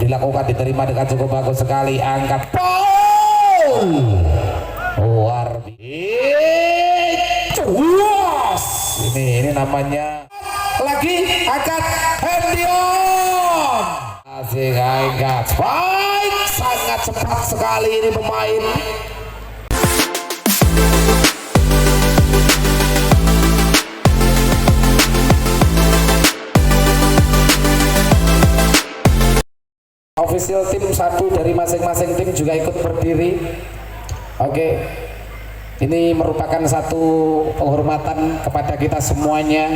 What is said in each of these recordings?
dilakukan, diterima dengan cukup bagus sekali, angkat Paul luar biasa. Ini namanya lagi angkat Hendion, asik angkat baik, sangat cepat sekali ini pemain. Official tim satu dari masing-masing tim juga ikut berdiri. Oke, ini merupakan satu penghormatan kepada kita semuanya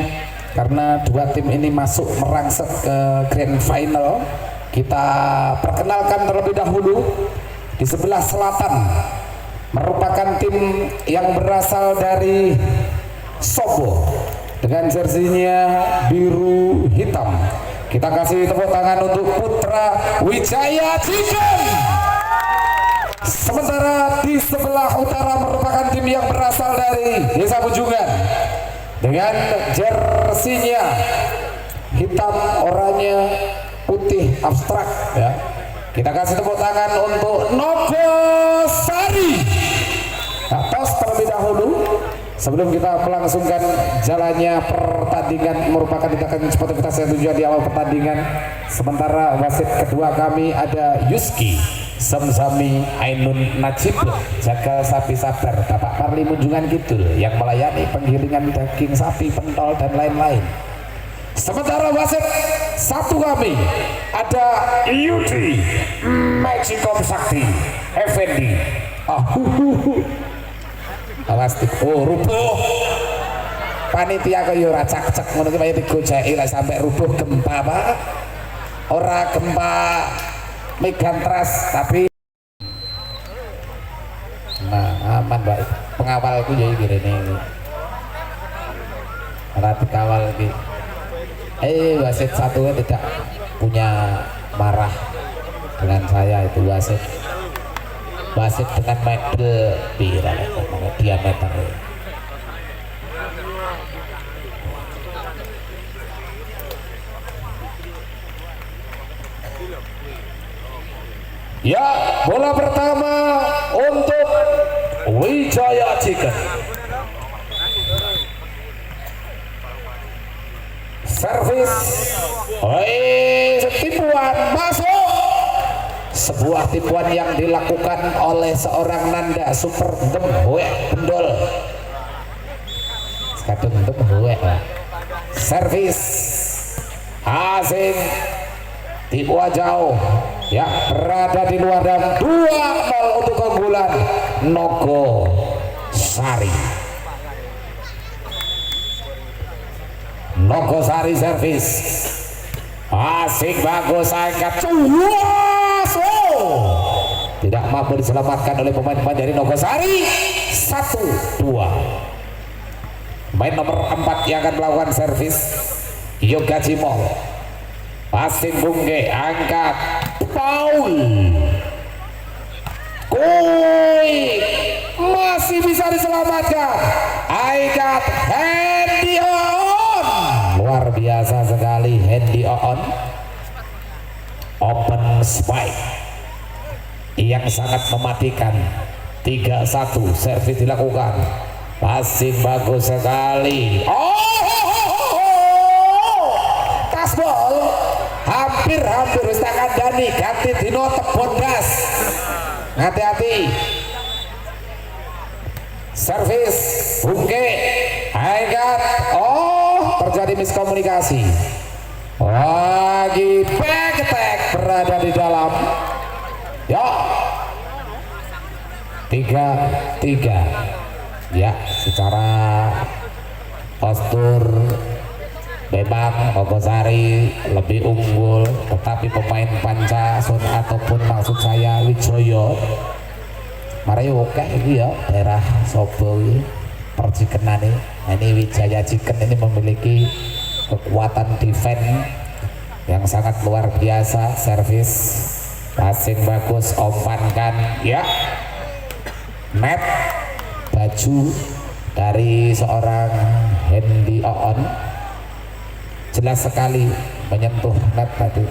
karena dua tim ini masuk merangsek ke grand final. Kita perkenalkan terlebih dahulu. Di sebelah selatan merupakan tim yang berasal dari Sobo dengan jersinya biru hitam. Kita kasih tepuk tangan untuk Putra Wijaya Chicken. Sementara di sebelah utara merupakan tim yang berasal dari Desa Bujungan dengan jersinya hitam, oranye, putih abstrak ya. Kita kasih tepuk tangan untuk Nogosari. Nah, tos terlebih dahulu sebelum kita melangsungkan jalannya pertandingan, merupakan tindakan sportivitas yang tujuan di awal pertandingan. Sementara wasit kedua kami ada Yuski Samsami Ainun Najib, jagal sapi sabar Bapak Parli Munjungan Kidul yang melayani penggilingan daging sapi, pentol dan lain-lain. Sementara wasit satu kami ada Yudi Mexico Sakti Effendi. Awas rubuh panitia kaya ora cak-cek ngono ki kaya digojeki lek sampai rubuh gempa Pak. Ora gempa megantras tapi nah aman Pak. Pengawalku ya iki rene iki. Ora dikawal iki. Wasit satu tidak punya marah dengan saya, itu wasit dengan medal diameter. Ya, bola pertama untuk Wijaya Chicken. Servis, tipuan masuk. Sebuah tipuan yang dilakukan oleh seorang Nanda Super Demhoek Bendol. Sekadung Demhoek lah. Servis asing, tipuan jauh ya, berada di luar dan 2-0 untuk keunggulan Nogosari. Nogosari servis asik, bagus, angkat tidak mampu diselamatkan oleh pemain-pemain dari Nogosari. 1-2. Pemain nomor 4 yang akan melakukan servis Yoga Cimol, passing Bungge, angkat Paul masih bisa diselamatkan, angkat Hendy On. Luar biasa sekali Hendy On, open spike yang sangat mematikan. 3-1 servis dilakukan, passing bagus sekali. Tasbol hampir Ustaz Kandani ganti dino tebondas, hati-hati. Servis Bungke, angkat, terjadi miskomunikasi. Lagi back attack berada di dalam. Ya, 3-3. Ya, secara postur memang Nogosari lebih unggul, tetapi pemain Pancasun ataupun maksud saya Wijoyo mari oke ini ya, daerah Sobo ini percikenan ini. Nah, ini Wijaya Chicken ini memiliki kekuatan defense yang sangat luar biasa. Servis passing bagus, umpankan ya, net baju dari seorang Hendy On jelas sekali menyentuh net tadi.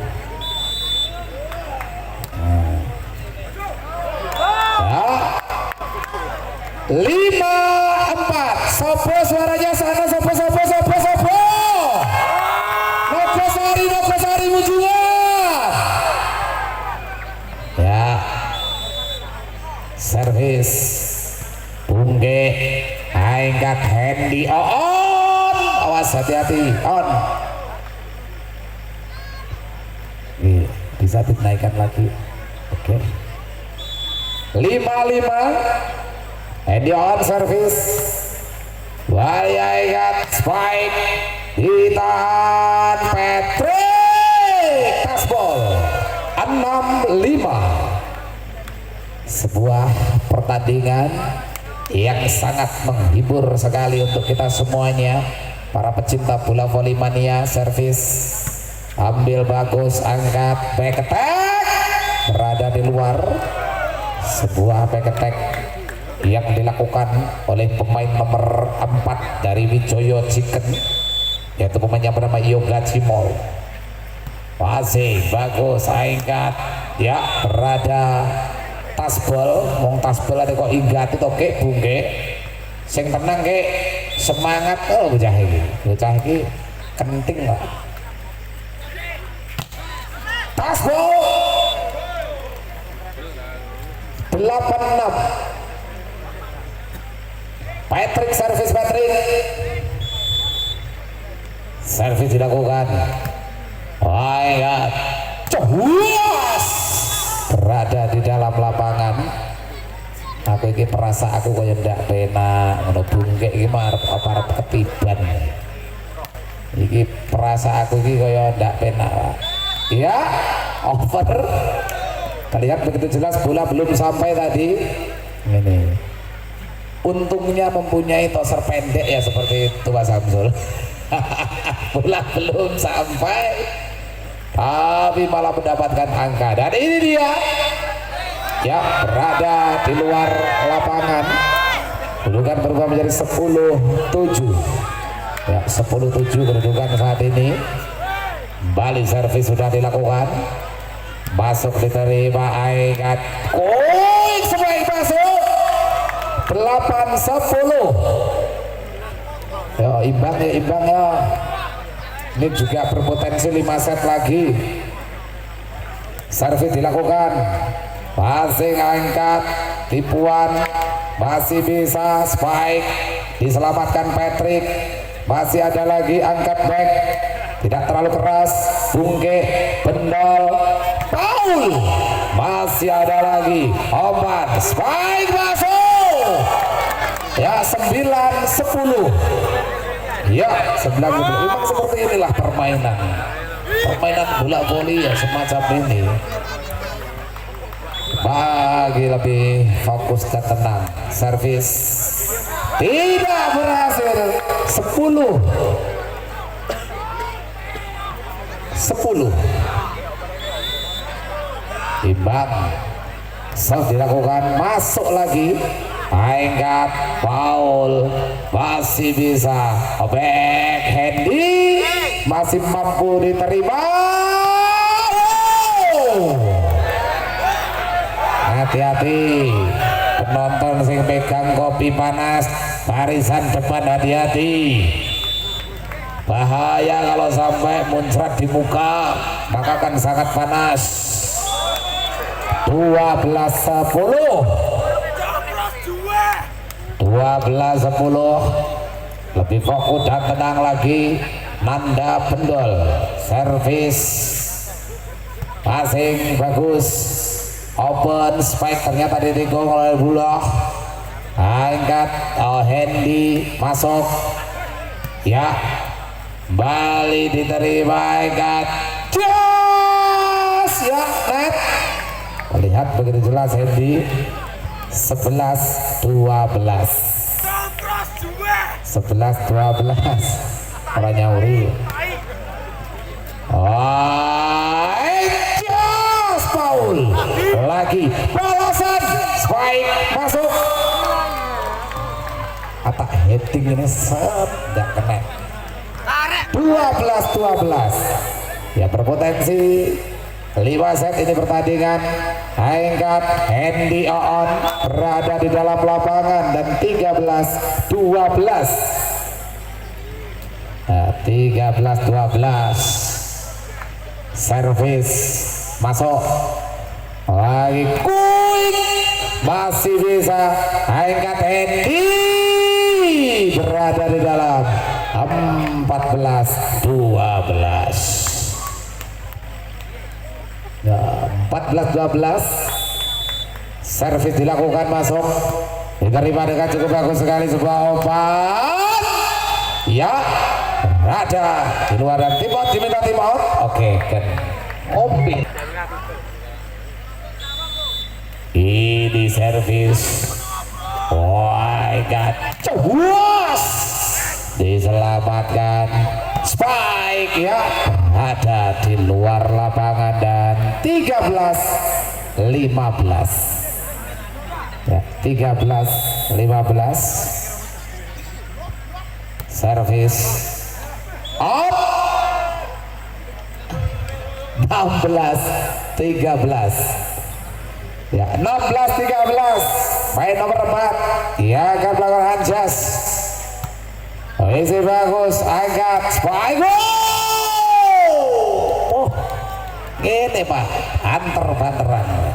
5-4. Sopo suaranya sana, sopo. Nogosari Ujungan. Ya. Servis Bungge angkat Hendy on. Awas hati-hati on. Bisa dinaikkan lagi. Oke. 5-5. Hendy on servis. Angkat spike ditahan Patrick. Tasbol 6-5. Sebuah pertandingan yang sangat menghibur sekali untuk kita semuanya, para pecinta bola voli mania. Servis ambil bagus, angkat back attack, berada di luar. Sebuah back attack yang dilakukan oleh pemain nomor 4 dari Wijoyo Chicken, yaitu pemainnya bernama Yoga Cimol. Masih bagus, angkat ya, berada tasbol, mong tasbol ada kok ingat itu oke Bungge. Sing tenang ke, semangat. Oh bocah iki kenting lah. Tasbol 8-6. Patrick servis, servis dilakukan. Angkat cowos, berada di dalam lapangan. Aku ini perasa aku kaya ndak penak ngono Bungke iki arep ketiban. Iki perasa aku iki kaya ndak penak. Ya, over. Terlihat begitu jelas bola belum sampai tadi. Ini. Untungnya mempunyai toser pendek ya seperti itu Pak Samsul. Bola belum sampai tapi malah mendapatkan angka, dan ini dia ya, berada di luar lapangan. Kedudukan berubah menjadi 10-7 ya, 10-7 kedudukan saat ini. Balik servis sudah dilakukan, masuk diterima, angkat koin, sebaik masuk 8-10 ya, imbang ya. Ini juga berpotensi 5 set lagi. Servis dilakukan, masih angkat, tipuan masih bisa, spike diselamatkan Patrick. Masih ada lagi, angkat back, tidak terlalu keras. Bungke bendol, Paul masih ada lagi, obat spike masuk ya, 9-10 ya, 9-10. Memang seperti inilah permainan bola voli ya, semacam ini. Bagi lebih fokus dan tenang. Servis tidak berhasil. 10 imbang. Serve dilakukan, masuk lagi, angkat foul, masih bisa back Hendy, masih mampu diterima. Hati-hati penonton sing pegang kopi panas barisan depan, hati-hati, bahaya kalau sampai muncrat di muka, maka akan sangat panas. 12-10 lebih fokus dan tenang lagi. Nanda Pendol servis passing bagus, open spike ternyata ditikung oleh Bulog. Angkat Hendy masuk ya, Bali diterima, angkat just ya, net. Lihat begitu jelas Hendy. 11-12 orang nyauri. Just Paul lagi balasan, spike masuk, atak heading ini tidak kena. 12-12 ya, berpotensi 5 set ini pertandingan. Angkat Hendy Oon berada di dalam lapangan dan 13-12. 13-12. Servis masuk lagi, quick masih bisa. Angkat Hendy berada di dalam 14-12. Ya, 14-12. Servis dilakukan masuk, diterima dengan cukup bagus sekali sebuah umpan. Ya, ada di luar dan tim out, diminta tim out. Oke, kan Ombi. Ini servis. Wah, cebus. Diselamatkan. Spike ya, ada di luar lapangan dan 13-15. Ya, 13-15. Servis out. 16-13. Ya, 16-13. Main nomor 4. Ya, akan melakukan Anjas. Isi bagus, angkat spike. Oh, gini Pak, anter-banteran.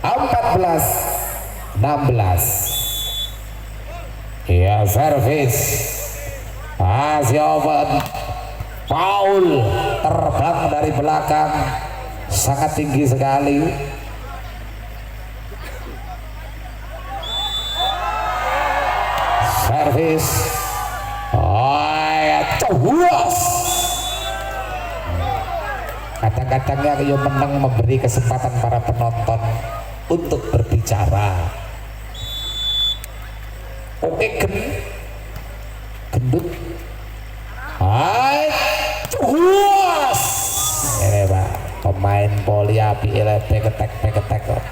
14-16. Ya, servis masih open. Foul terbang dari belakang, sangat tinggi sekali. Servis. Kadang-kadangnya dia menang memberi kesempatan para penonton untuk berbicara. Oke, gendut. Hai, cuas. Ini Pak, pemain poli api peketek kok.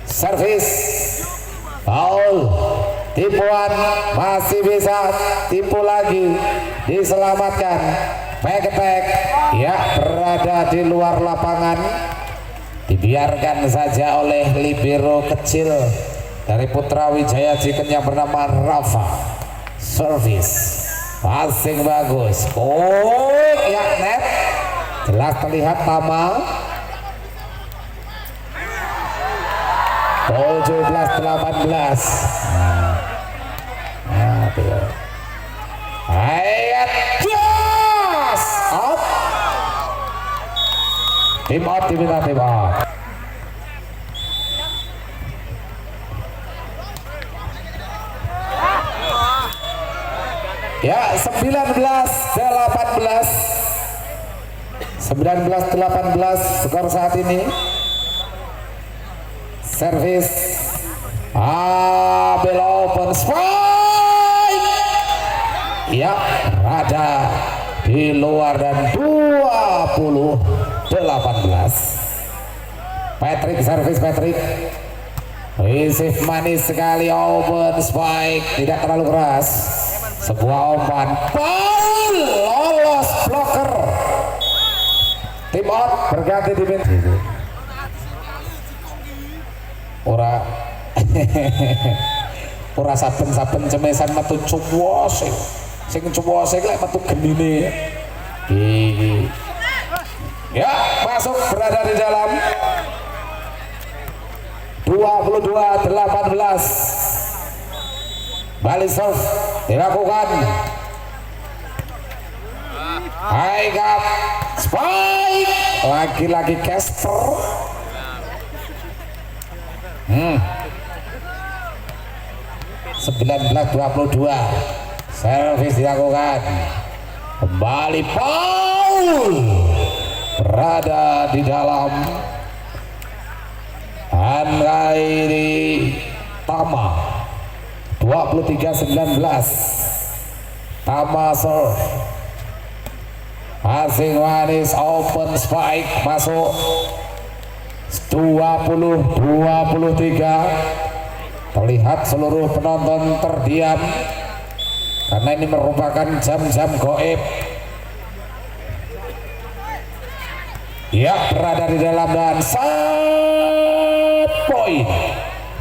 Servis foul, tipuan masih bisa tipu lagi, diselamatkan. Peketek ya berada di luar lapangan, dibiarkan saja oleh libero kecil dari Putra Wijaya Chicken yang bernama Rafa. Servis passing bagus. Oh ya, net jelas terlihat Tama. 17-18. Ayat gas out. Tim out, diminta tim out. Ya, 19-18. 19-18 skor saat ini. Servis bel open spike ya, ada di luar dan 20-18. Patrick servis, Patrick receive manis sekali, open spike tidak terlalu keras, sebuah umpan foul, lolos blocker. Tim out berganti di bench. Ora ora saben-saben cemesan metu cuwos sing cuwose lek metu genine. Ya, masuk berada di dalam 22-18. Balik serve dilakukan. High up spike, lagi-lagi Casper. 19-22. Servis dilakukan. Kembali foul, berada di dalam. Angka ini Tama 23-19. Tama serve, passing manis, open spike masuk. 20-23. Terlihat seluruh penonton terdiam karena ini merupakan jam-jam goib. Ya, berada di dalam dan set poin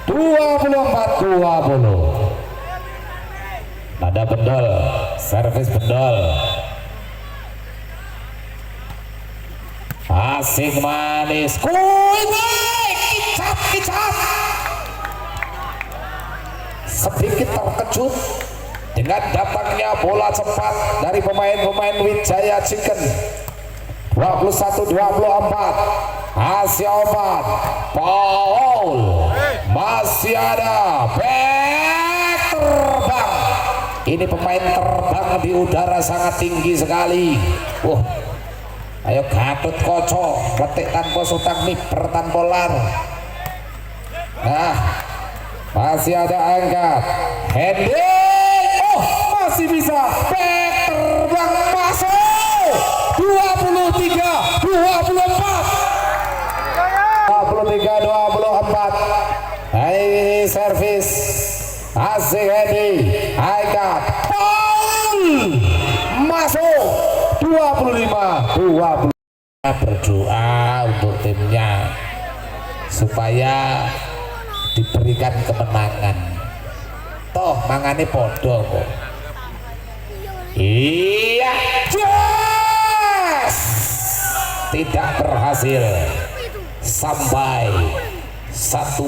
24-20. Nada bendol, servis bendol. Asik manis, kicap. Sedikit terkejut dengan datangnya bola cepat dari pemain-pemain Wijaya Chicken. 21-24 Asia Oman Paul, masih ada back terbang. Ini pemain terbang di udara sangat tinggi sekali. Ayo Gatot Koco, petik tanpa sutang, miber tanpa lar. Nah, masih ada angkat Hendy, masih bisa back terbang, masuk 23-24 ini servis asik Hendy, angkat Paul, masuk 25-20. Berdoa untuk timnya supaya diberikan kemenangan. Toh mangane podo kok. Iya, yes! Tidak berhasil sampai 1-0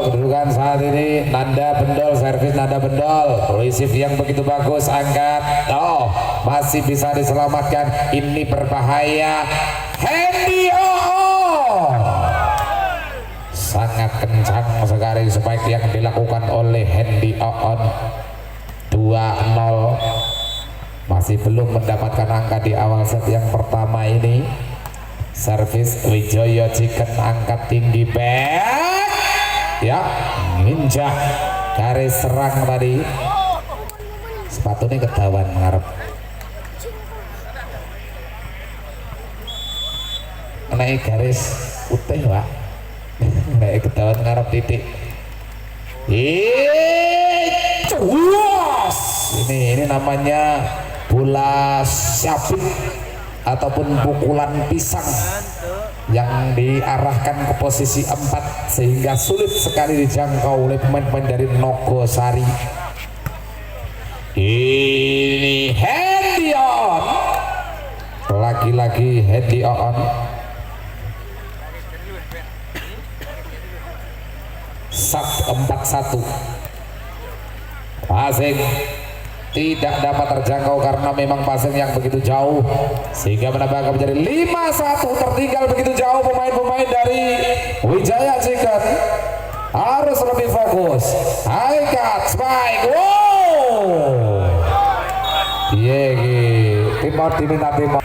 kedudukan saat ini. Nanda Bendol, servis Nanda Bendol, receive yang begitu bagus, angkat, masih bisa diselamatkan. Ini berbahaya. Hendy sangat kencang sekali spike yang dilakukan oleh Hendy 2-0, masih belum mendapatkan angka di awal set yang pertama ini. Servis Wijaya Chicken, angkat tinggi back ya, nginjak garis serang tadi, sepatunya ketahuan ngarep naik garis putih pak. Naik ketahuan ngarep titik. Ini namanya bola syabik ataupun pukulan pisang yang diarahkan ke posisi 4 sehingga sulit sekali dijangkau oleh pemain-pemain dari Nogosari. Ini Hendy on, lagi-lagi Hendy on. Sat 4-1 passing tidak dapat terjangkau karena memang passing yang begitu jauh sehingga menambahkan menjadi 5-1. Tertinggal begitu jauh pemain-pemain dari Wijaya Chicken, harus lebih fokus. High cut spike, timur diminta timur.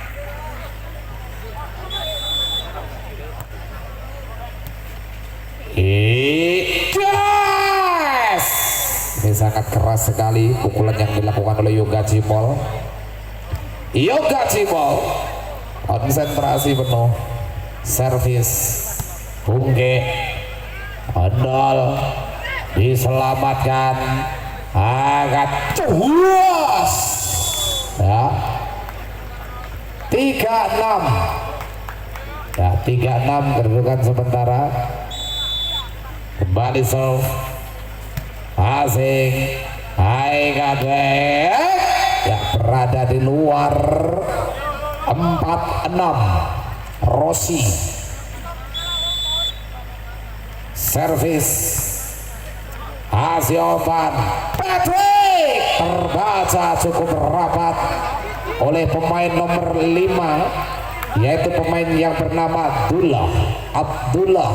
Ini sangat keras sekali pukulan yang dilakukan oleh Yoga Cimol. Konsentrasi penuh. Servis Bungke Ondol diselamatkan, angkat cuas ya, 3-6 ya, 3-6 kedudukan sementara. Kembali serve asing, ya, berada di luar. 4-6 Rossi. Servis Asiopan Patrick terbaca cukup rapat oleh pemain nomor 5, yaitu pemain yang bernama Abdullah.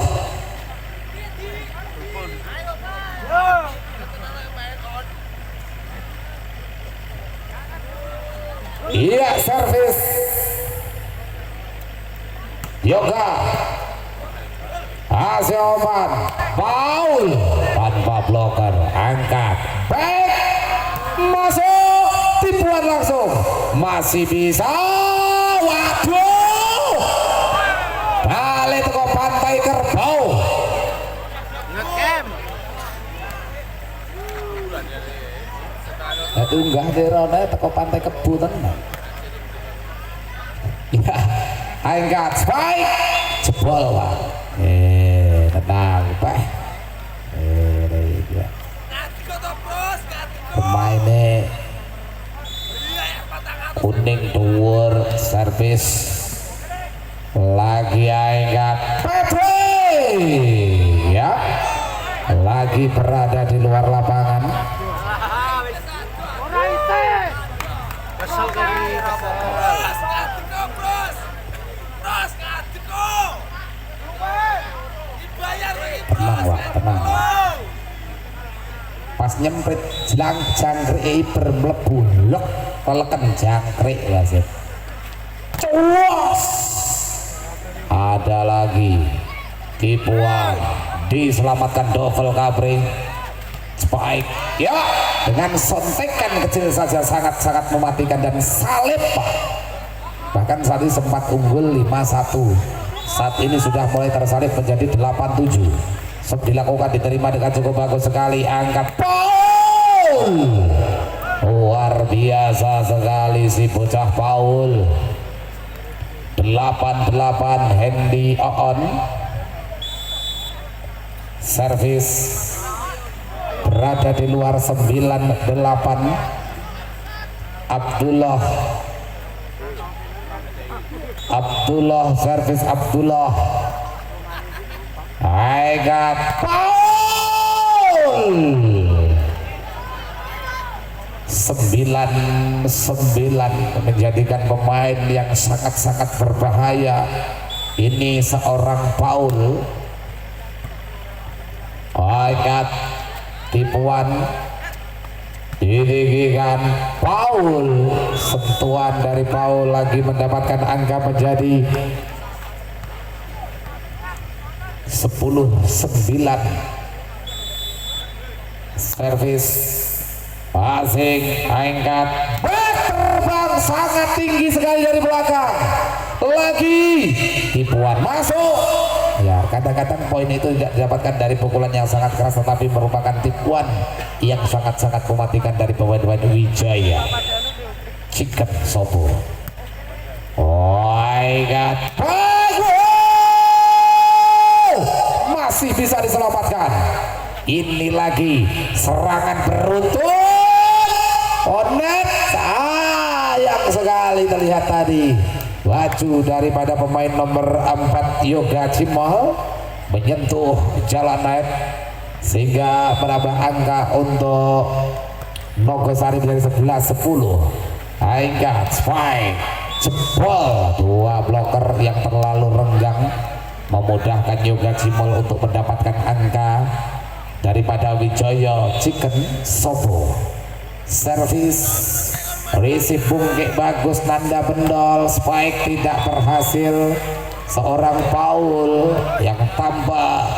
Iya, servis Yoga Asioman Paul tanpa bloker, angkat back, masuk, tipuan langsung, masih bisa. Waduh, balik ke pantai kerbau. unggah derone teko pantai Kebu tenan. Ya, angkat spike jebol Pak. Tenang Pak. Ya. Pemainnya kuning dhuwur servis lagi angkat Pepe ya, lagi berada di luar lapangan. Tenang Wak, tenang. Pas nyemprit jelang jangkrik bermlebu lek peleken jangkrik wasit. Cuas. Ada lagi tipuan diselamatkan double covering spike ya, dengan sontekan kecil saja sangat-sangat mematikan dan salib Pak. Bahkan tadi sempat unggul 5-1, saat ini sudah mulai tersalib menjadi 8-7. Dilakukan, diterima dengan cukup bagus sekali, angkat Paul, luar biasa sekali si bocah Paul. 8-8 Hendy on servis berada di luar. 9-8 Abdullah servis Abdullah angkat Paul. 9-9 menjadikan pemain yang sangat-sangat berbahaya ini seorang Paul. Angkat tipuan ditinggikan Paul, sentuhan dari Paul lagi mendapatkan angka menjadi 10-9 servis passing angkat terbang sangat tinggi sekali dari belakang, lagi tipuan masuk ya. Kadang-kadang poin itu tidak didapatkan dari pukulan yang sangat keras, tetapi merupakan tipuan yang sangat-sangat mematikan dari pemain-pemain Wijaya Chicken Sobo. Angkat masih bisa diselamatkan. Ini lagi serangan beruntun. Onet sayang sekali terlihat tadi laju daripada pemain nomor 4 Yoga Cimol menyentuh jalan net sehingga menambah angka untuk Nogosari menjadi 11-10. Angkat spike jebol, dua bloker yang terlalu renggang memudahkan Yoga Cimol untuk mendapatkan angka daripada Wijaya Chicken Sobo. Servis receive bungkik bagus Nanda Bendol, spike tidak berhasil. Seorang Paul yang tampak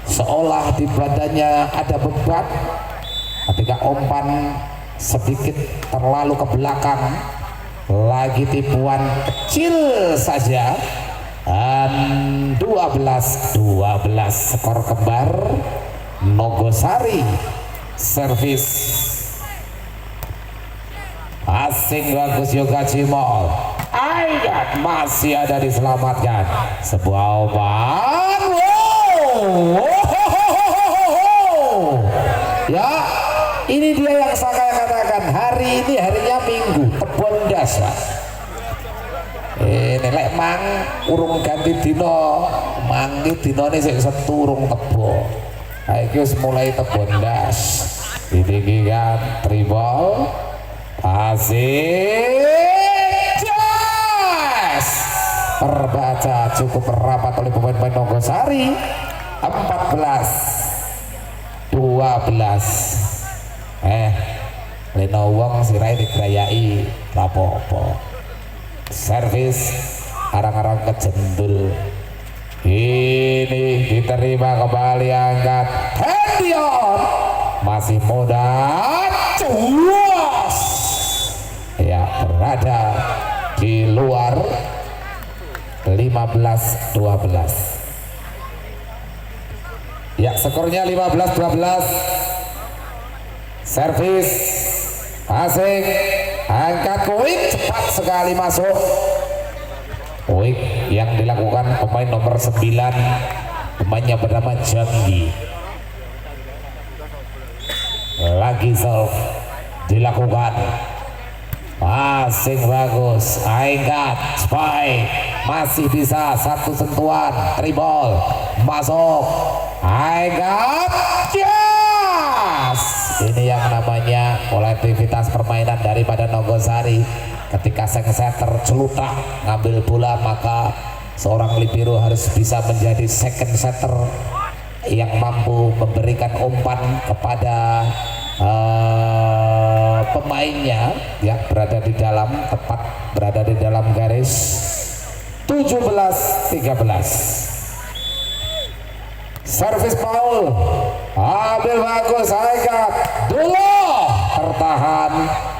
seolah di badannya ada beban ketika umpan sedikit terlalu ke belakang. Lagi tipuan kecil saja dan 12-12 skor kembar Nogosari. Servis asing bagus Yoga Cimol, ayat masih ada diselamatkan. Sebuah umpan, ya ini dia yang saya katakan, hari ini harinya Minggu tebon das Pak. Ini lek mang urung ganti dino, mangi dino ini sing seturung tebo. Iki wis mulai tebon das. Ditinggikan tribol asik jas terbaca cukup rapat oleh pemain-pemain Nogosari. 14-12 Leno wong sirai dikerayai rapopo. Servis arang-arang kejendul ini diterima kembali, angkat Hendion masih muda cuas ya, berada di luar. 15-12 ya, skornya 15-12. Servis asing angkat quick cepat sekali masuk quick yang dilakukan pemain nomor 9 pemainnya bernama Janggi. Lagi serve dilakukan asing bagus angkat spike masih bisa satu sentuhan tribol masuk angkat yes. Ini yang namanya kolektivitas permainan daripada Nogosari. Ketika sang setter celutak ngambil bola maka seorang libero harus bisa menjadi second setter yang mampu memberikan umpan kepada pemainnya yang berada di dalam tepat berada di dalam garis 17-13. Servis Paul ambil bagus angkat dulu tertahan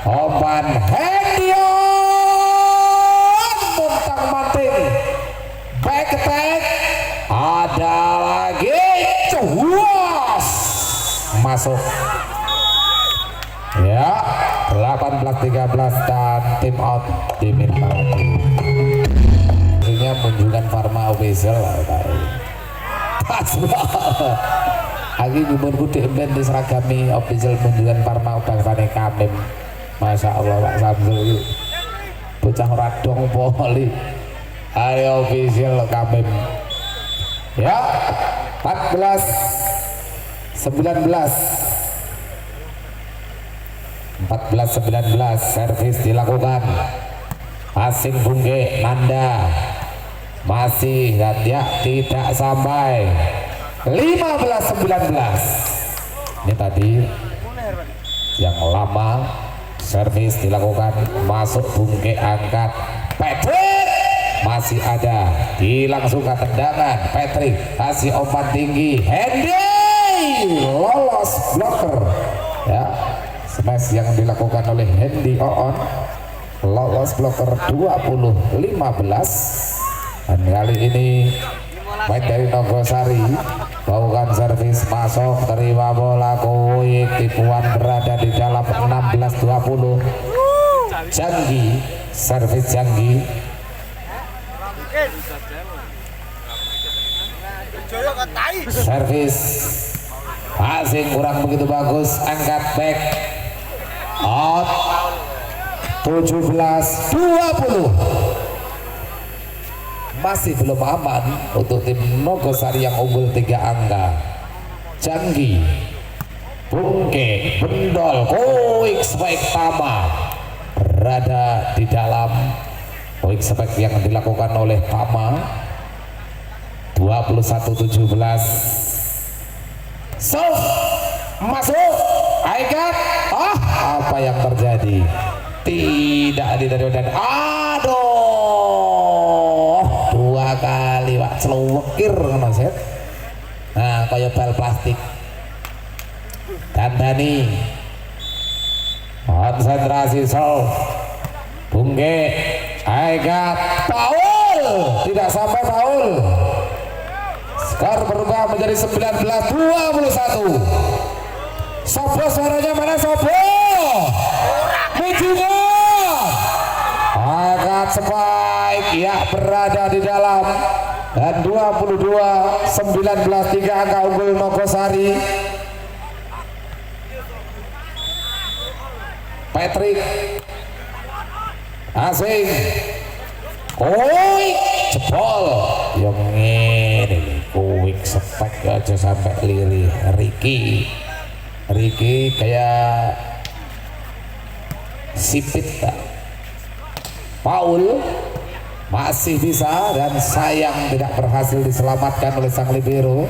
umpan Hendion muntang manting back attack ada lagi cuas masuk ya 18-13 dan tim out diminta lagi. Akhirnya menunjukkan Pharma official lagi gubernur kudu emben diseragami official menunjukkan Pharma bangsane Kamim. Masya Allah Pak Samsul itu bocah radong poli hari official Kamim ya 14-19 servis dilakukan asing Bungge Nanda masih dan ya tidak sampai 15-19. Ini tadi yang lama servis dilakukan masuk Bungge angkat Patrick masih ada dilangsungkan tendangan Patrick kasih umpan tinggi Hendy lolos blocker ya. Smash yang dilakukan oleh Hendy Oon lolos blocker 20-15 dan kali ini main dari Nogosari melakukan servis masuk terima bola quick tipuan berada di dalam 16-20 Janggi servis Janggi servis asing kurang begitu bagus angkat back out 17-20 masih belum aman untuk tim Nogosari yang unggul 3 angka. Janggi Bungke Bendol quick spike Tama berada di dalam quick spike yang dilakukan oleh Tama 21-17 masuk angkat apa yang terjadi tidak diterima dan aduh 2 kali Pak celukir set nah kayak bal plastik dan Dani konsentrasi Bungge angkat Paul tidak sampai Paul skor berubah menjadi 19-21. Sopo suaranya mana Sopo? Mujungan angkat spike ya berada di dalam dan 22-19 3 angka unggul Nogosari. Patrick asing jebol yang ini quick spike aja sampai lirih Ricky kayak sipit tak? Paul masih bisa dan sayang tidak berhasil diselamatkan oleh sang libero.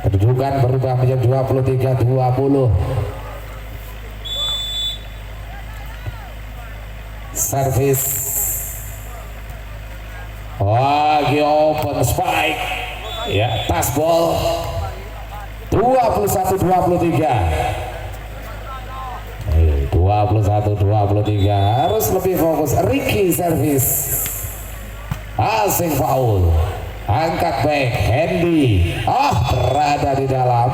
Kedudukan berubah menjadi 23-20. Servis lagi open spike ya tasbol 21-23 harus lebih fokus. Ricky servis asing Paul angkat back Hendy berada di dalam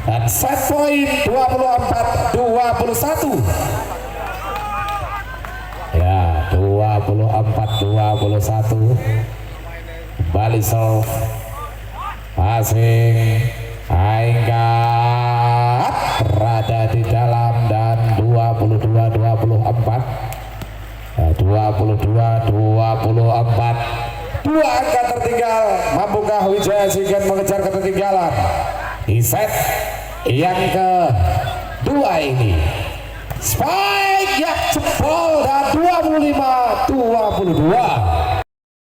dan set point 24-21 ya, 24-21 kembali serve passing angkat berada di dalam dan 22-24 22-24 dua angka tertinggal. Mampukah Wijaya Sigen mengejar ketertinggalan di set yang kedua ini? Spike yang jebol dan 25-22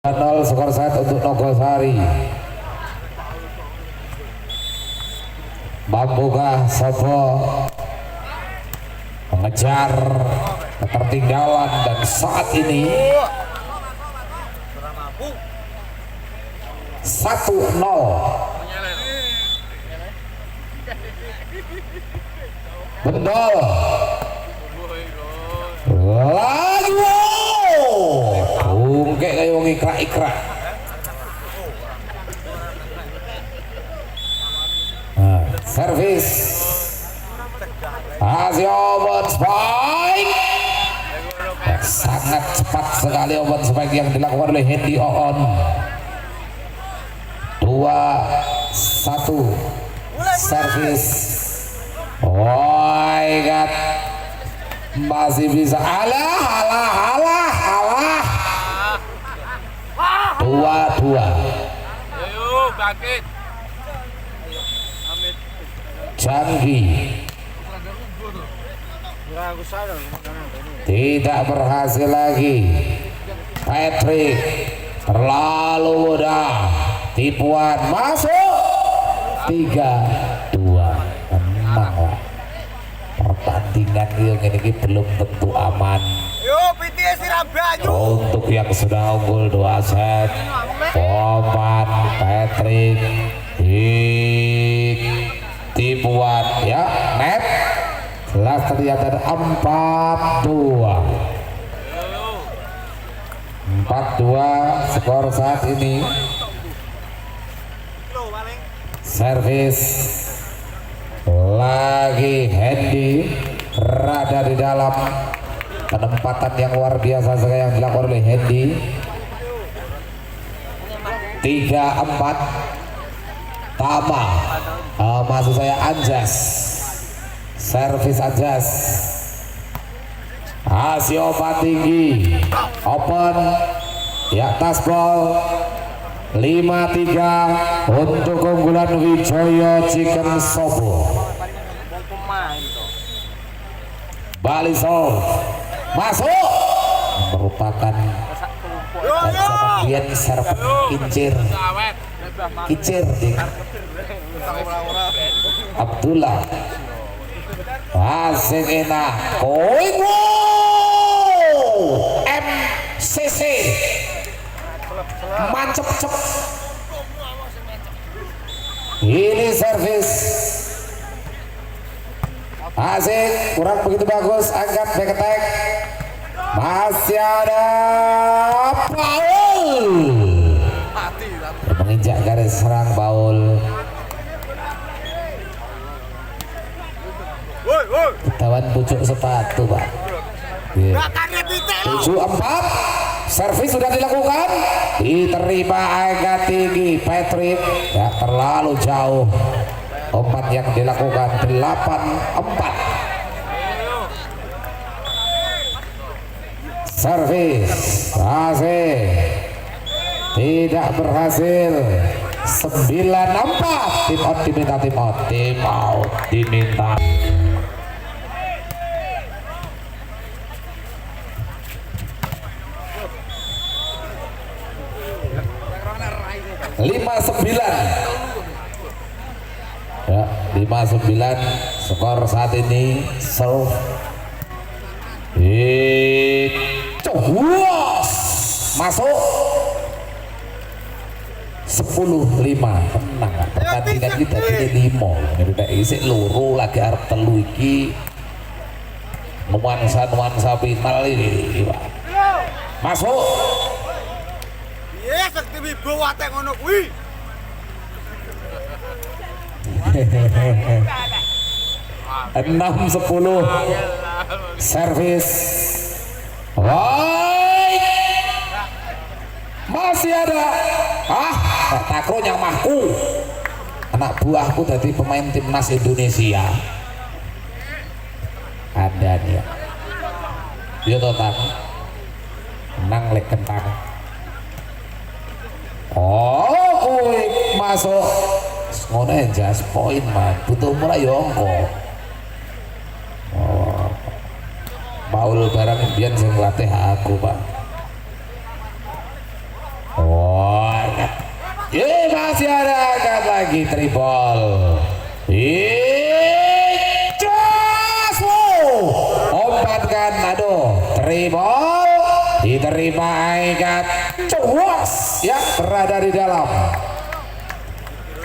0 skor set untuk Nogosari. Mampukah Sobo mengejar ketertinggalan dan saat ini 1-0 Bendol lagi bungke kayak wong ikrak-ikrak. Servis hasil open spike sangat cepat sekali open spike yang dilakukan oleh Hendy Oon. 2-1 servis. Oh ingat masih bisa alah 2-2 Janggi tidak berhasil lagi. Patrick terlalu mudah, tipuan masuk 3-2. Menang lah pertandingan ini belum tentu aman untuk yang sudah unggul 2 set. Poman Patrick tipuan ya, net jelas terlihat ada 4-2 skor saat ini. Servis lagi Hendy berada di dalam penempatan yang luar biasa sekali yang dilakukan oleh Hendy. 3-4 Tama maksud saya Anjas. Servis Anjas Asiopa tinggi open ya, tasbol 5-3 untuk keunggulan Wijaya Chicken Sobo. Bali Sol masuk merupakan ancaman serve kicir Abdullah asing enak MCC mancep-cep ini servis asing kurang begitu bagus, angkat back attack masih ada Paul menginjak garis serang Paul. Ketahuan pucuk sepatu Pak. 7-4 servis sudah dilakukan, diterima angkat tinggi Patrick ya, terlalu jauh umpan yang dilakukan. 8-4 servis asing tidak berhasil. 9-4 tim out diminta 5-9 ya, 5-9 skor saat ini. Serve masuk 10-5 menang pertandingan kita ini 5 kita isi loro lagi arep telu iki nuansa final ini Pak. Masuk sakti wibawa tek ngono kuwi 6-10 servis. Woi, masih ada takronya mahku anak buahku dari pemain timnas Indonesia ada dia yo total menang lek kentang. Oh kuik masuk ngono aja poin mah butuh mulai yongko. Oh Paul barang impian sing latih aku pak. Oh masih ada angkat lagi tribol. Ompatkan aduh tribol diterima angkat cuas ya berada di dalam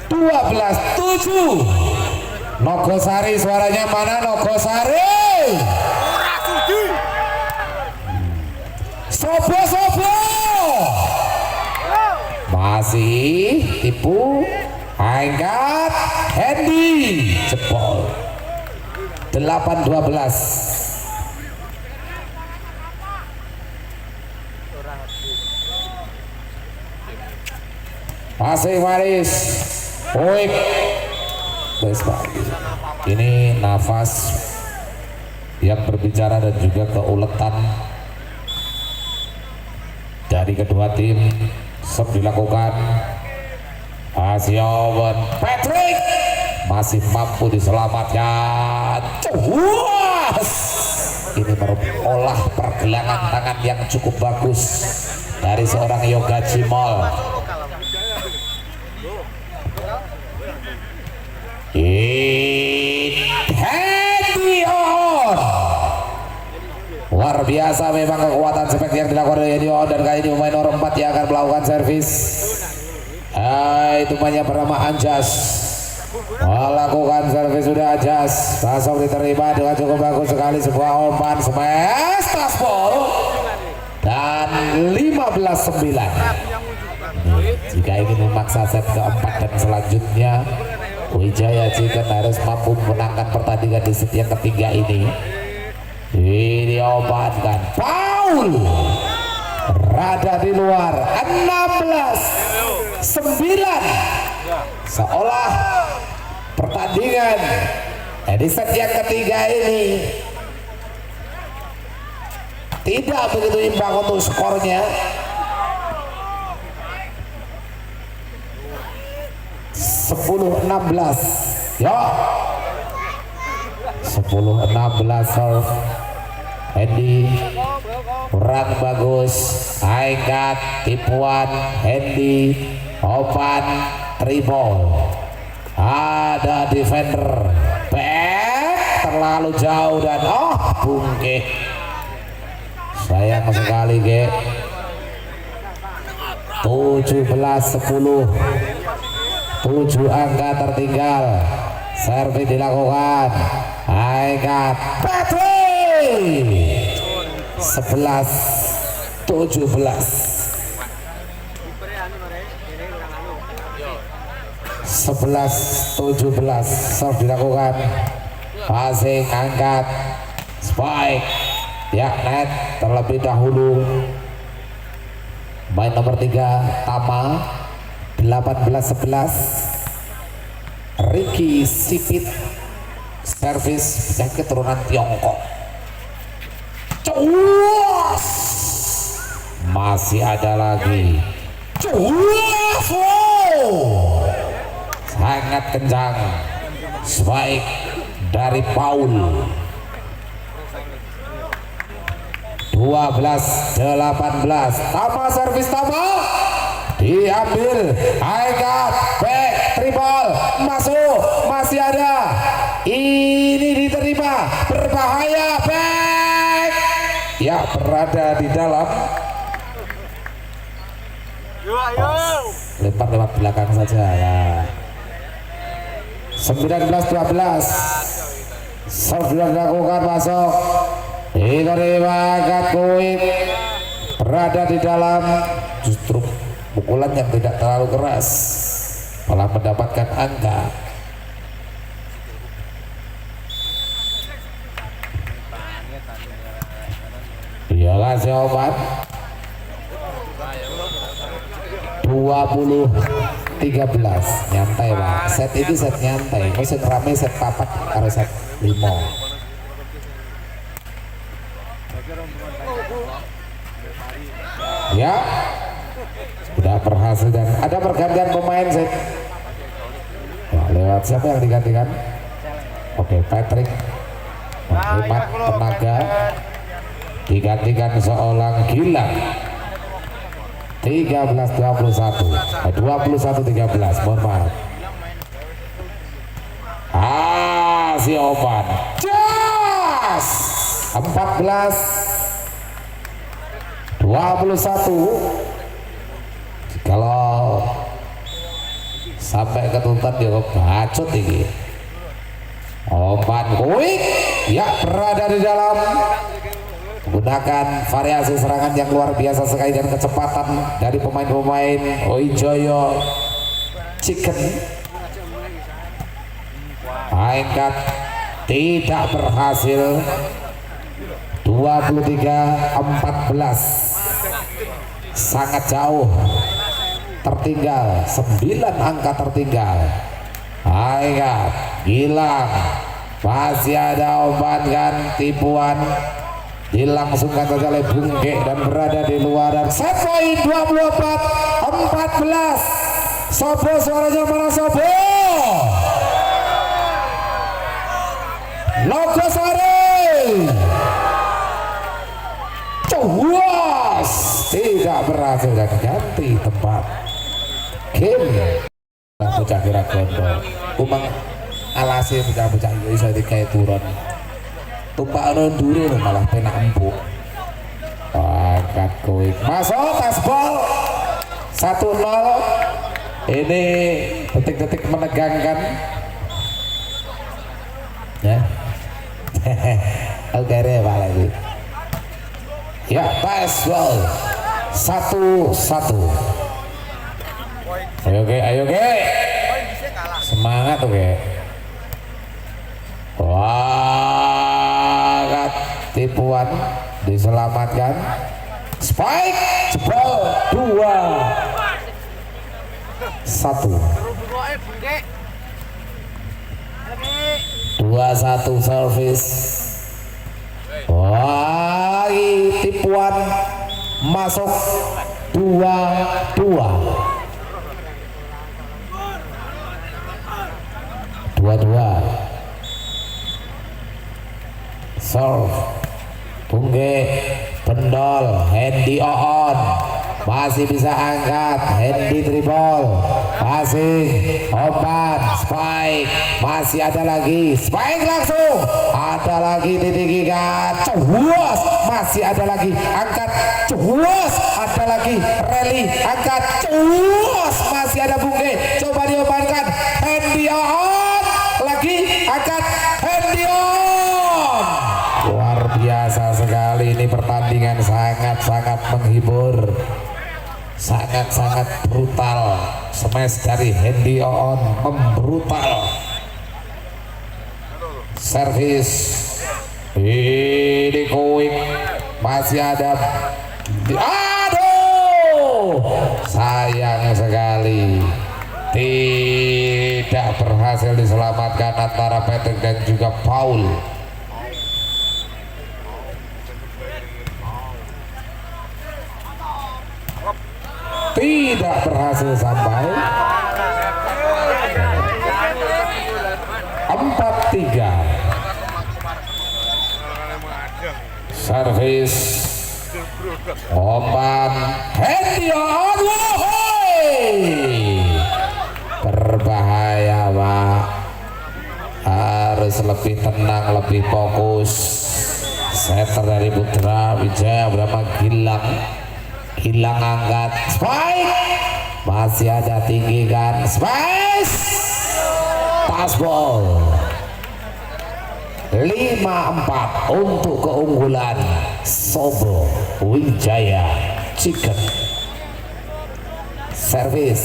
12-7. Nogosari suaranya mana Nogosari? Sobo masih tipu angkat Hendy jebol 8-12. Masih Maris Oik ini nafas yang berbicara dan juga keuletan dari kedua tim. Sub dilakukan Asiowen Patrick masih mampu diselamatkan. Cuas ini olah pergelangan tangan yang cukup bagus dari seorang Yoga Cimol. Luar biasa memang kekuatan seperti yang dilakukan oleh Edion, dan kali ini pemain nomor 4 yang akan melakukan servis. Itu mainnya bernama Anjas melakukan servis sudah Anjas langsung diterima dengan cukup bagus sekali sebuah umpan smash taspol dan 15-9. Jika ingin memaksa set keempat dan selanjutnya Wijaya Chicken harus mampu menangkan pertandingan di set yang ketiga ini. Ini obatkan Paul rada di luar 16-9 seolah pertandingan di set yang ketiga ini tidak begitu imbang untuk skornya. 10-16 ya 10-16 serve Hendy kurang bagus angkat tipuan Hendy open tribol ada defender back terlalu jauh dan bungkeh sayang sekali ge 17-10 7 angka tertinggal. Servis dilakukan angkat Patrick 11-17 serve dilakukan passing angkat spike ya net terlebih dahulu main nomor 3 Tama 18-11 Ricky Sipit servis yang keturunan Tiongkok. Cuas masih ada lagi cuas sangat kencang spike dari Paul 12-18 Tama servis Tama diambil angkat back tribal masuk masih ada ini diterima berbahaya back ya berada di dalam lempar lewat belakang saja ya 19-12 serve dilakukan masuk diterima angkat kuit berada di dalam justru pukulan yang tidak terlalu keras malah mendapatkan angka Dia kasih obat 20-13 nyantai Pak. Set itu set nyantai, set rame, set papat karo set 5. Ya sudah berhasil dan ada pergantian pemain set. Nah, lewat siapa yang digantikan? Oke, Patrick hemat tenaga digantikan seorang Gilang. 21-13, mohon maaf. Si Oman jas 14-21. Kalau sampai ketutupan dia bacot ini. Oman Kuik ya berada di dalam, menggunakan variasi serangan yang luar biasa sekali dan kecepatan dari pemain-pemain Oijoyo Chicken. Mainkan tidak berhasil. 23-14, sangat jauh tertinggal, 9 angka tertinggal. Mainkan Gilang, masih ada obat kan, tipuan dilangsungkan saja oleh Bungke dan berada di luar dan set point 24-14. Sobo suaranya mana Sobo? Logosari Cuwas tidak berhasil dan ganti tempat game. Bocah kira gondol umang alasi bocah-bocah itu bisa dikai turun tumpak dulu malah penak empuk. Angkat Kuik masuk tasbol 1-0. Ini detik-detik menegangkan ya. Oke deh Pak lagi ya. Tasbol 1-1. Ayo ge semangat oke. Wah, tipuan diselamatkan. Spike jebol 2-1. 2-1 service. Wah, tipuan masuk 2-2. 2-2. Serve Bungge Pendol, Hendy on masih bisa angkat, Hendy dribble, passing, obat, spike, masih ada lagi, spike langsung, ada lagi ditinggikan, cuas, masih ada lagi, angkat, cuas, ada lagi, rally, angkat, cuas, masih ada Bungge, coba diobatkan, Hendy on, lagi, angkat, Hendy on. Luar biasa sekali ini pertandingan, sangat-sangat menghibur, sangat-sangat brutal. Smash dari Hendy on membrutal. Servis ini Kuik masih ada. Aduh, sayang sekali tidak berhasil diselamatkan antara Patrick dan juga Paul. Tidak berhasil sampai. 4-3. Servis Oman Hendy on. Berbahaya Pak, harus lebih tenang, lebih fokus. Setter dari Putra Wijaya berapa Gilang angkat, spike, masih ada tinggi kan, space, tasbol 5-4 untuk keunggulan Sobo Wijaya Chicken. Servis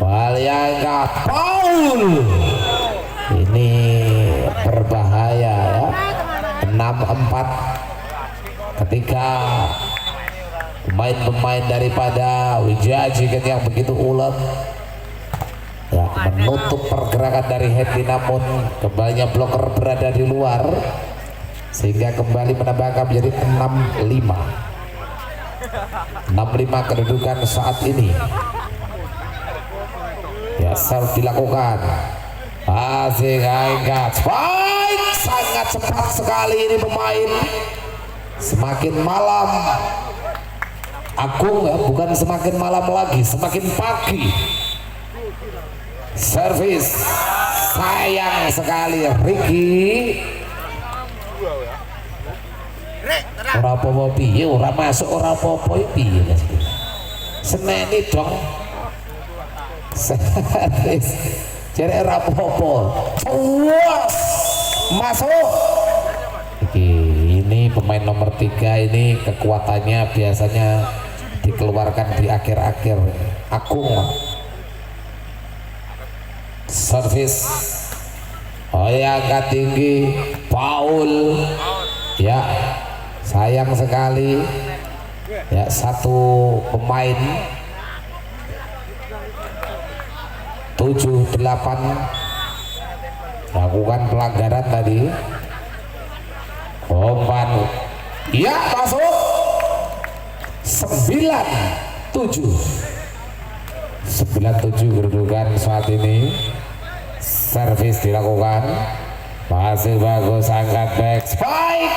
Waliangkat Paul, ini berbahaya ya. 6-4 ketika pemain-pemain daripada Wijaya Jigen yang begitu ulet ya, menutup pergerakan dari Hendy, namun kembalinya bloker berada di luar sehingga kembali menambahkan menjadi 6-5 kedudukan saat ini. Ya, serve dilakukan, masih angkat spike, sangat cepat sekali ini pemain. Semakin malam Agung ya, bukan semakin malam lagi, semakin pagi. Servis sayang sekali Ricky. Ora apa-apa piye, ora masuk ora apa-apa piye. Seneni dong. Servis jere ora apa-apa. Puas masuk. Ini pemain nomor 3 ini kekuatannya biasanya dikeluarkan di akhir-akhir. Agung servis, oh ya, angkat tinggi, Paul ya, sayang sekali ya, satu pemain 7-8 lakukan pelanggaran tadi. Umpan ya, masuk 9-7 kedudukan saat ini. Servis dilakukan, masih bagus, angkat back spike,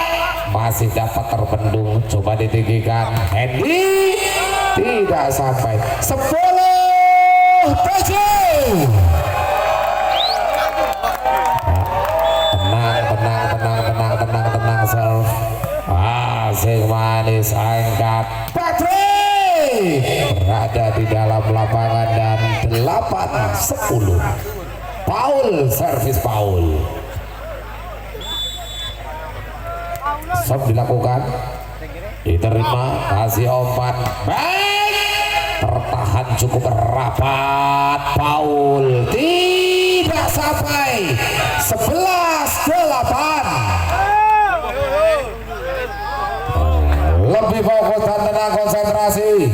masih dapat terbendung, coba ditinggikan Hendy, tidak sampai. 10-7. Tenang serve, masih manis, angkat Patrick berada di dalam lapangan dan 8-10. Paul, servis Paul. Serve dilakukan, diterima, kasih umpan baik, tertahan cukup rapat Paul, tidak sampai. 11-8. Lebih fokus dan tenang, konsentrasi.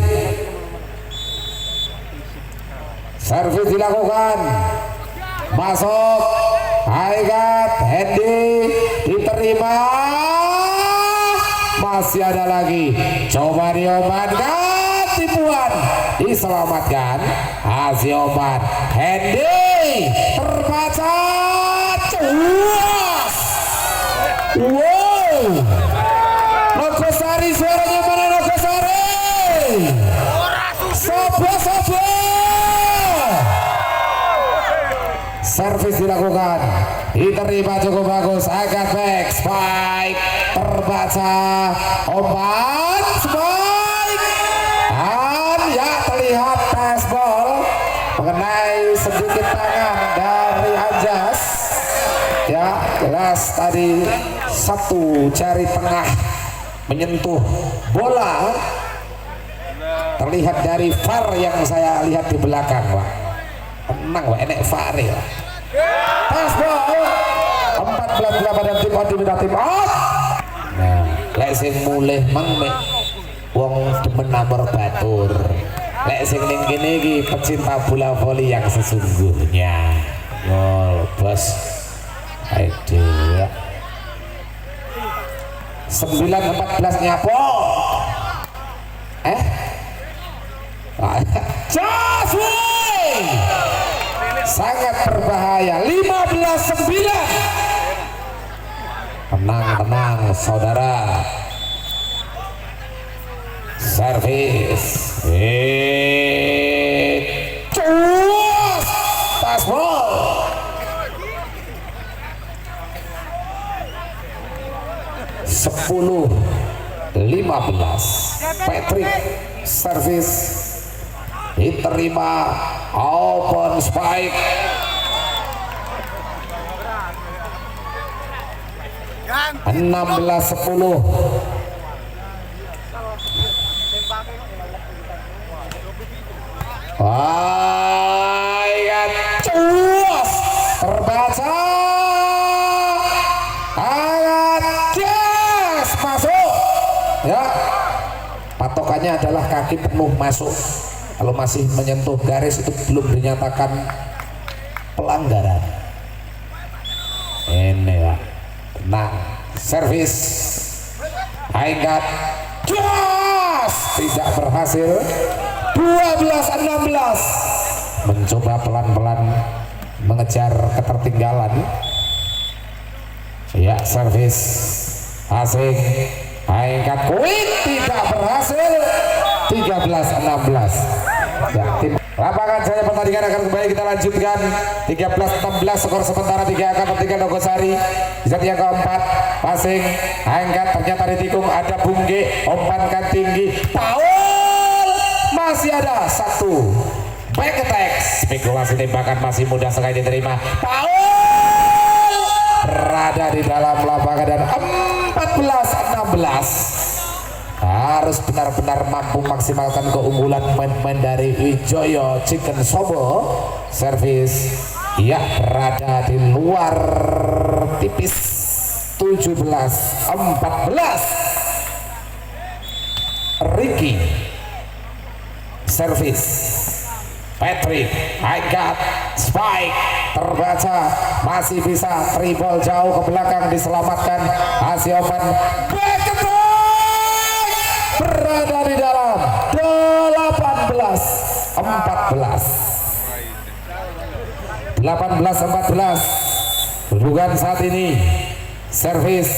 Servis dilakukan, masuk, angkat Hendy, diterima, masih ada lagi, coba diomankan, tipuan diselamatkan, hasil oman Hendy terbaca, cuas. Wow, Nogosari, suaranya mana Nogosari? Sobo. Servis dilakukan, diterima cukup bagus, agak back spike, terbaca, umpan spike, dan ya terlihat passball mengenai sedikit tangan dari Anjas. Ya, jelas tadi satu jari tengah menyentuh bola, terlihat dari VAR yang saya lihat di belakang, Pak. Tenang, Pak, enek VAR ya. Passball 14-8 dan tim out diminta tim out. Nah, lek sing mulih mang mek wong demen nomor batur. Lek sing ning kene iki pecinta bola voli yang sesungguhnya. Gol, bos. Ayo ya. 9-14 nyapo. Jasway sangat berbahaya. 15-9. Tenang saudara. Servis, cuas, passball. Sepuluh 15. Patrick servis diterima, open spike, Kan 16-10. Ayat cuas terbaca, ayat gas masuk ya, patokannya adalah kaki penuh masuk. Kalau masih menyentuh garis itu belum dinyatakan pelanggaran. Ini ya, nah servis Aingkat jos tidak berhasil. 12-16 mencoba pelan-pelan mengejar ketertinggalan. Ya, servis asing Aingkat quick tidak berhasil. 13-16 ya, tim lapangan saya pertandingan akan kembali kita lanjutkan. 13-16 skor sementara 3 angka tertinggal Nogosari. Di set yang keempat passing Aingkat ternyata ditikung, ada Bungge umpankan tinggi, Paul masih ada satu back attack, spekulasi tembakan masih mudah sekali diterima. Paul berada di dalam lapangan dan 14-16 harus benar-benar mampu maksimalkan keunggulan pemain dari Wijoyo Chicken Sobo. Servis ya berada di luar tipis. 17-14 Ricky servis Patrick Aingkat spike terbaca, masih bisa triple jauh ke belakang diselamatkan. Asioman back berada di dalam 18-14 kedudukan saat ini. Servis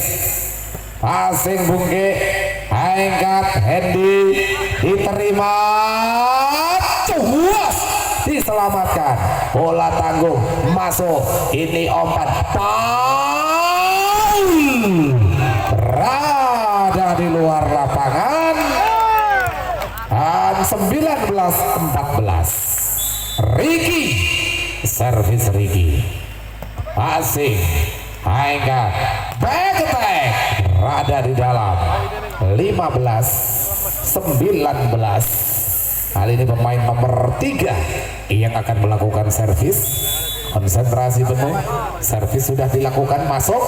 passing Bungke Aingkat Hendy diterima, cuas diselamatkan, bola tanggung masuk, ini umpan Paul berada di luar lapangan dan 19-14 Ricky servis Ricky passing Aingkat back attack berada di dalam 15-19. Kali ini pemain nomor 3 yang akan melakukan servis, konsentrasi penuh. Servis sudah dilakukan, masuk,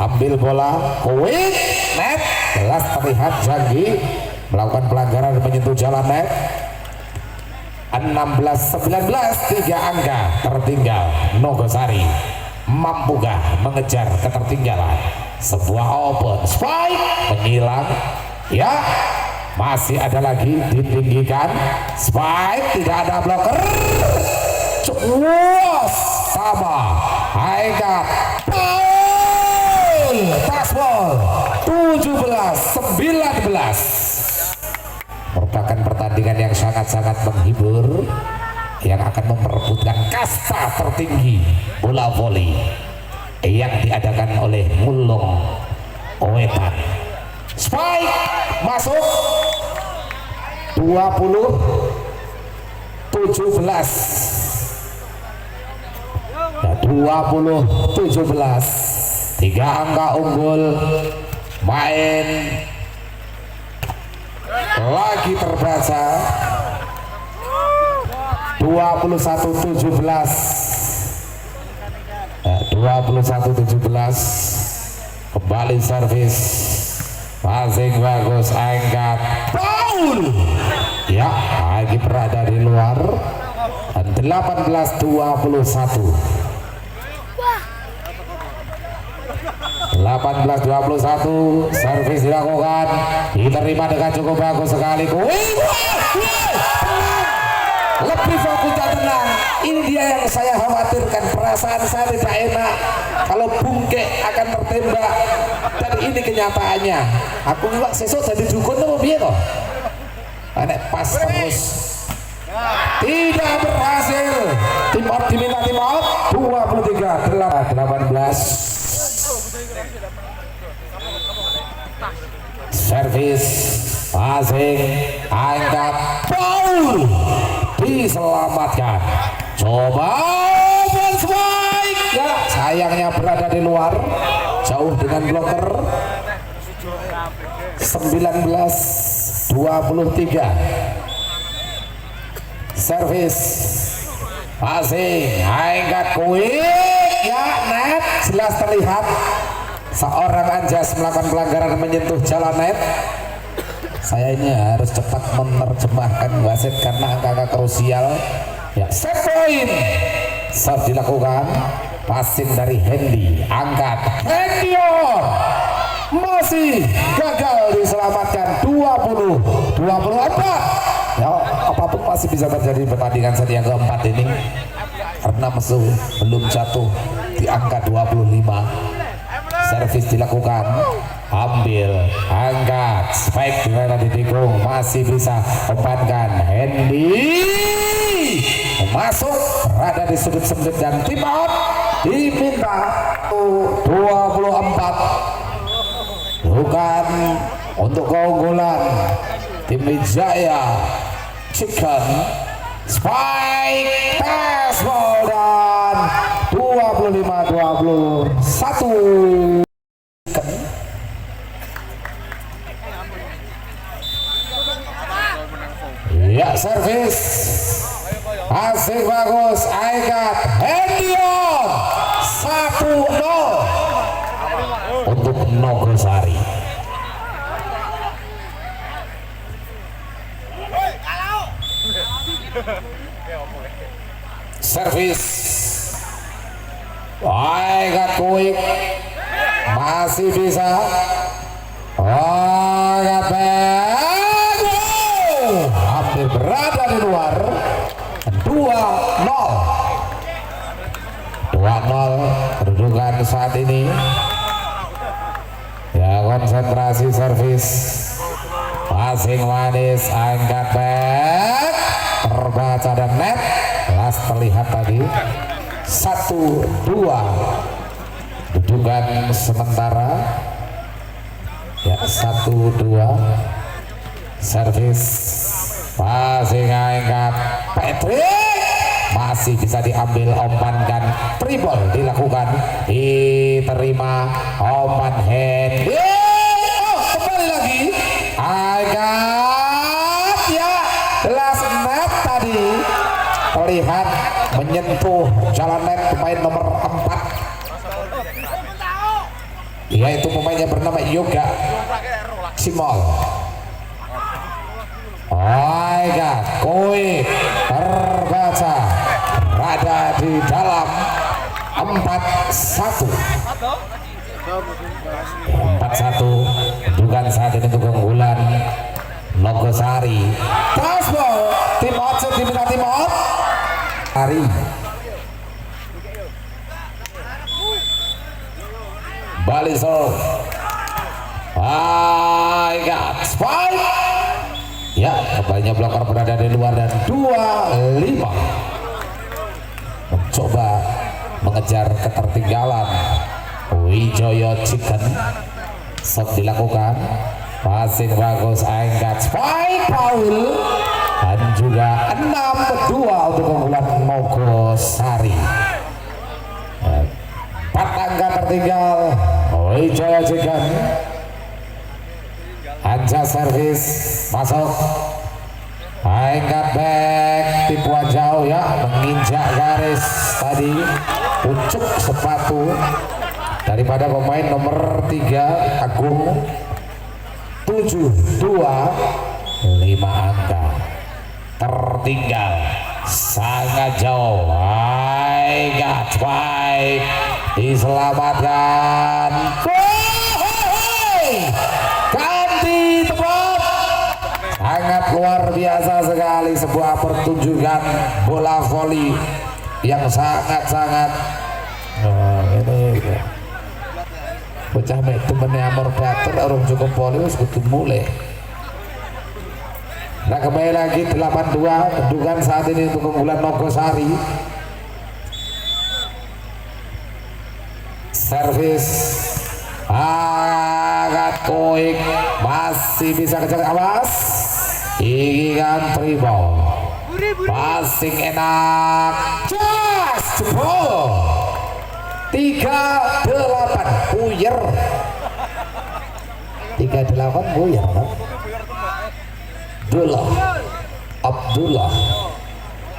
ambil bola, quick net, jelas terlihat Janggi melakukan pelanggaran menyentuh jalan net. 16-19 3 angka tertinggal Nogosari. Mampukah mengejar ketertinggalan? Sebuah open spike menghilang ya, masih ada lagi ditinggikan spike, tidak ada blocker, cuas sama Aingkat Paul tasbol 17-19 merupakan pertandingan yang sangat-sangat menghibur yang akan memperebutkan kasta tertinggi bola voli yang diadakan oleh Mulung Wetan. Spike masuk 20-17 ya, 20-17 3 angka unggul. Main lagi terbaca 21-17 ya, 21-17 kembali servis passing bagus Aingkat Paul ya, lagi berada di luar dan 18-21 servis dilakukan, diterima dengan cukup bagus sekali. Lebih fokus dan tenang. Ini dia yang saya khawatirkan. Perasaan saya tidak enak kalau Bungke akan tertembak, dan ini kenyataannya. Aku juga sesuk jadi dukun tuh biar kok. Anek pas terus tidak berhasil. Tim out diminta tim out. 23-18 servis passing Aingkat Paul diselamatkan. Coba open spike ya, sayangnya berada di luar jauh dengan blocker. 19-23 servis passing Aingkat quick ya, net jelas terlihat seorang Anjas melakukan pelanggaran menyentuh jalan net. Saya ini harus cepat menerjemahkan wasit karena angka-angka krusial. Ya, set point. Serve dilakukan. Passing dari Hendy. Angkat. Hendior. Masih gagal diselamatkan. 20-24. Ya, apapun masih bisa terjadi pertandingan set yang keempat ini. Karena musuh belum jatuh di angka 25. Servis dilakukan, ambil, angkat, spike dengan ditikung, masih bisa umpankan. Hendy masuk, berada di sudut sempit dan tim out diminta 24. Bukan untuk keunggulan tim Wijaya Chicken. Spike pass ball dan 25-21. Ya, servis asik bagus. Aikat Hendion 1-0 untuk Nogosari. Servis Aikat Kuik masih bisa. Aikat hampir berada di luar. 2-0 kedudukan saat ini. Ya, konsentrasi servis passing manis, angkat back, terbaca dan net. Kelas terlihat tadi 1-2 kedudukan sementara. Ya, 1-2 servis passing angkat Patrick masih bisa diambil, umpankan, triple dilakukan, diterima, umpan hand. Kembali lagi angkat, ya, gelas net tadi terlihat menyentuh jalan net pemain nomor 4, yaitu pemainnya bernama Yoga Simol. Koi terbaca, berada di dalam 4-1. 4-1 bukan saat ini untuk keunggulan Nogosari. Passball tim out, diminta tim out. Hari Bali serve. Spike. Ya, kembalinya blocker berada di luar dan 25 mencoba mengejar ketertinggalan Wijaya Chicken. Serve dilakukan, passing bagus, angkat, spike foul, dan juga 6-2 untuk keunggulan Nogosari. 4 angka tertinggal Wijaya Chicken. Anja servis masuk, angkat back, tipuan jauh, ya, menginjak garis tadi, pucuk sepatu daripada pemain nomor 3 Agung. 7-2, 5 angka tertinggal sangat jauh. Angkat baik, diselamatkan. Sangat luar biasa sekali, sebuah pertunjukan bola voli yang sangat-sangat ini bocah mek temennya amor batur orang cukup voli wis kudu mulai. Nah, kembali lagi 8-2 kedudukan saat ini untuk keunggulan Nogosari. Servis angkat Koik masih bisa kejar, awas, ini kan triple, passing enak, just jebol 38 puyer 38 puyer kan?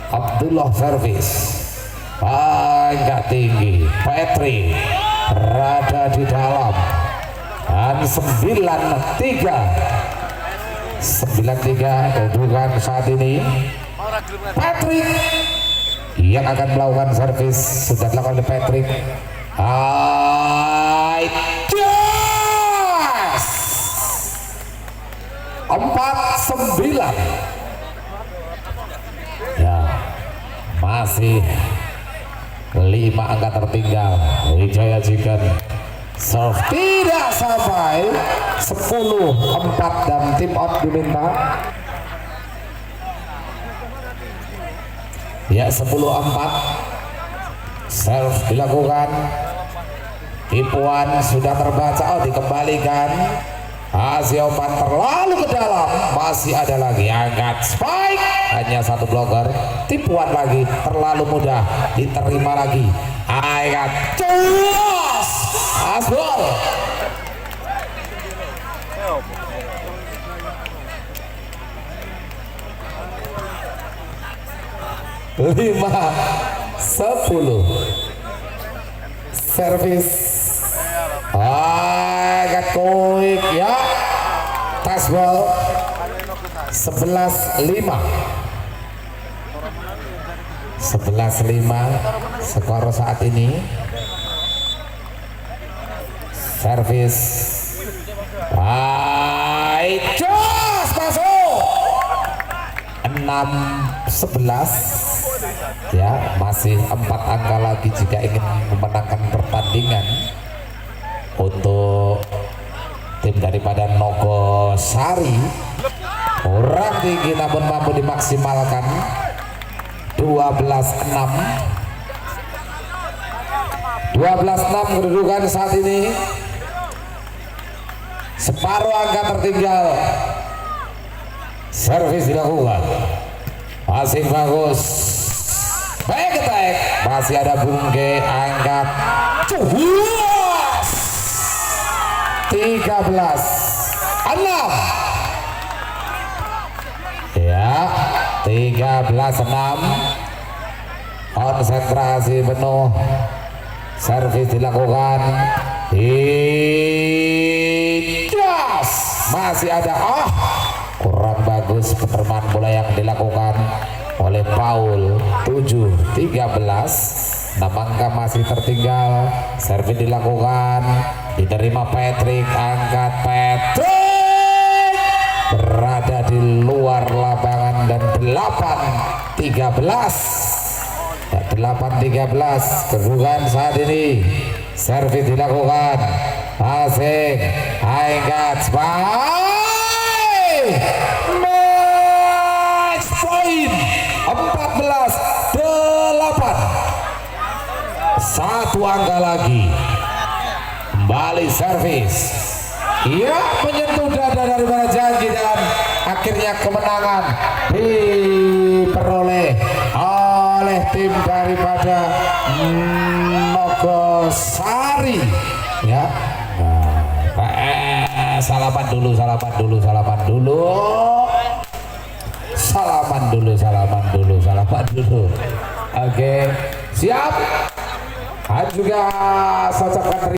Abdullah servis angkat tinggi, Patrick berada di dalam dan 9-3 9-3 kedudukan saat ini. Patrick yang akan melakukan servis sudah dilakukan oleh Patrick. Yes! 4-9. Ya, masih 5 angka tertinggal. Wijaya Chicken serve tidak sampai. 10-4 dan tim out diminta. Ya, 10-4 serve dilakukan. Tipuan sudah terbaca. Oh, dikembalikan. Asiopan terlalu ke dalam. Masih ada lagi. Angkat spike. Hanya satu blocker. Tipuan lagi. Terlalu mudah. Diterima lagi. Angkat. Cus. Asbol. Lima 10 servis. Agak quick ya. Tasbol 11-5 skor saat ini. Servis baik, jos masuk. 6-11 ya, masih 4 angka lagi jika ingin memenangkan pertandingan untuk tim daripada Nogosari. Kurang tinggi namun mampu dimaksimalkan. 12-6 kedudukan saat ini. Separuh angka tertinggal. Servis dilakukan. Masih bagus. Baik attack. Masih ada Bungke. Angkat. Cuas. 13-6 ya. 13-6. Konsentrasi penuh. Servis dilakukan. Hijau. Masih ada. Kurang bagus penerimaan bola yang dilakukan oleh Paul. 7-13. 6 angka masih tertinggal. Servis dilakukan. Diterima Patrick. Angkat Patrick. Berada di luar lapangan dan 8-13. 8-13 kedudukan saat ini. Servis dilakukan. Asing. Angkat spike. Match point. 14-8. Satu angka lagi. Kembali servis. Ia menyentuh dada daripada Jangki dan akhirnya kemenangan diperoleh oleh tim daripada Nogosari ya. Salaman dulu. Oke, siap. Dan juga saya ucapkan